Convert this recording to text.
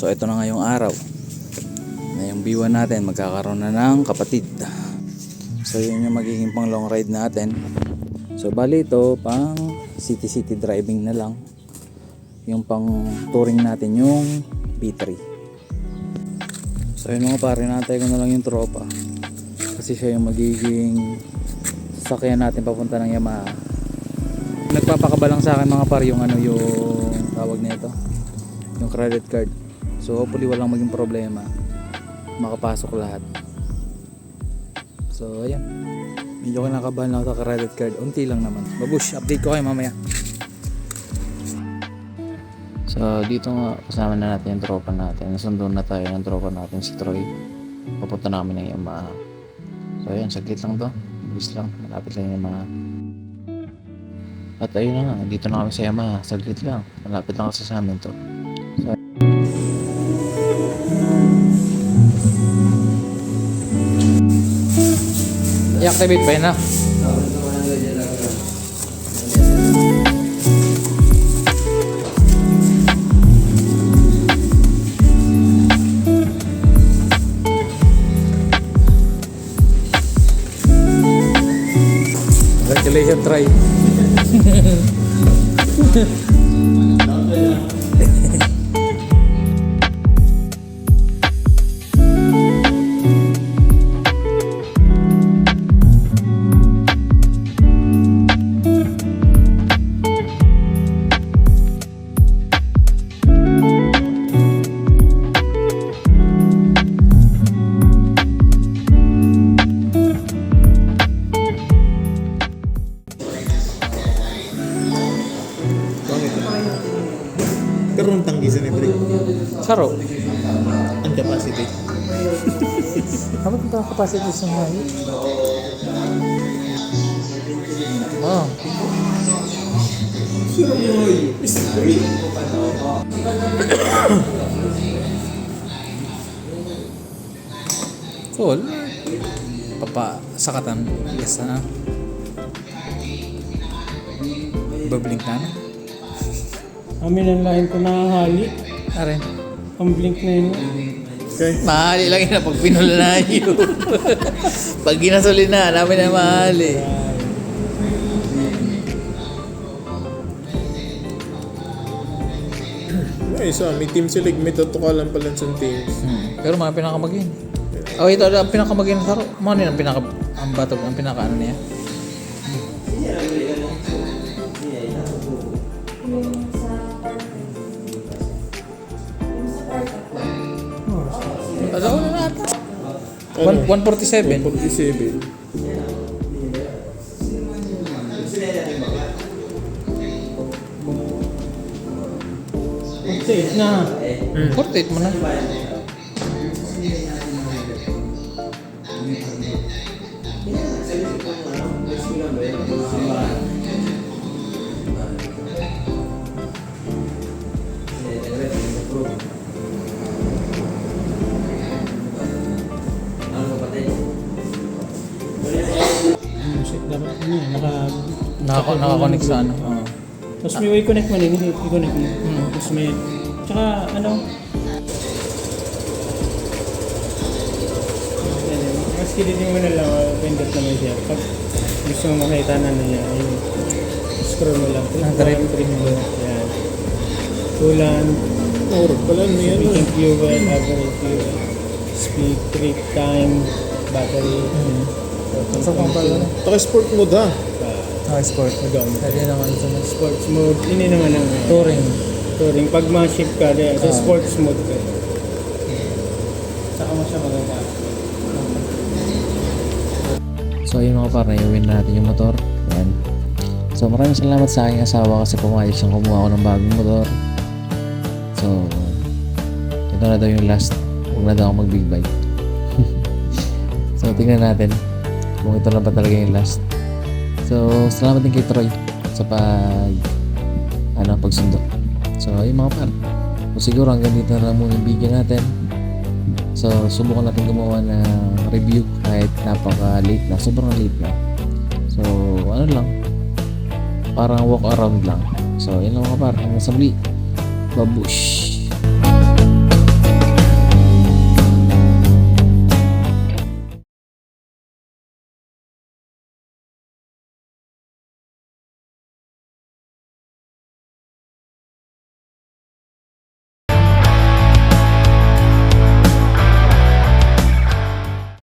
So ito na ngayong araw na yung B1 natin magkakaroon na ng kapatid. So yun yung magiging pang long ride natin. So bali ito pang city driving na lang. Yung pang touring natin yung B3. So yun mga pare, natay ko na lang yung tropa kasi siya yung magiging sasakyan natin papunta ng Yamaha. Nagpapakabalang sa akin mga pare yung yung tawag nito, yung credit card. So hopefully walang maging problema, makapasok lahat. So ayan, medyo kinakabahan ako sa credit card, unti lang naman. Babush, update ko kayo mamaya. So dito nga kasama na natin yung tropa natin. Nasundo na tayo ng tropa natin si Troy. Papunta namin ng Yamaha. So ayan, saglit lang to, bilis lang, malapit lang yung Yamaha. At ayun na nga, dito na kami sa Yamaha, saglit lang, malapit lang kasi sa amin to. So, i-activate pa yun na. Congratulations, try. Karoon tanggisan ni Brick. Saro. Ang capacity. Apa ito ang capacity sa ngayon? Oh. Cool. Sakatan. Yes, ha? Bablink na. Amin ang lahin ko nakahali. Arin. Ang blink na yun. Okay. Mahali lang yun pag pinula na yun. Pag ginasuli na, namin na mahali. May isa, may team select, may tutukalan pala sa teams. Pero mga pinakamagin. Oh, ito ang pinakamagin sa saro. Ano yun ang batog, ang pinaka ano niya? Ano na nata? 147. 147. Okay, na. 48 mo na. Dapat ano yan, Naka-connect sa ano. Oo. Tapos may i-connect mo rin, hindi i-connect mo. Tapos may, tsaka ano, mas kilitin mo na lang, pindot naman siya. Pag gusto mo makita na niya, ayun, scroll mo lang. Direct. Yan. Tulan, Or pala ano yan. speaking fuel, average fuel, speed, trip, time, battery. Sa pang pala. Taka-sport mode ha. Sport. Pwede naman sa Sports mode, hindi naman ang touring. touring. Pag ma-ship ka, sa sports mode ka. Saka mo siya magagamit. So yun mga par, na-win na natin yung motor. Yan. So maraming salamat sa aking asawa kasi pumayag siyang kumuha ko ng bagong motor. So ito na daw yung last. Huwag na daw ako mag-big bike. So tingnan natin kung ito na ba talaga yung last. So salamat din kay Troy sa pagsundo. So yung mga par, so siguro hanggang dito na lang muna yung video natin. So subukan natin gumawa ng review kahit napaka-late na, sobrang late na. So ano lang, parang walk around lang. So yun lang mga par, hanggang sa muli. Babush!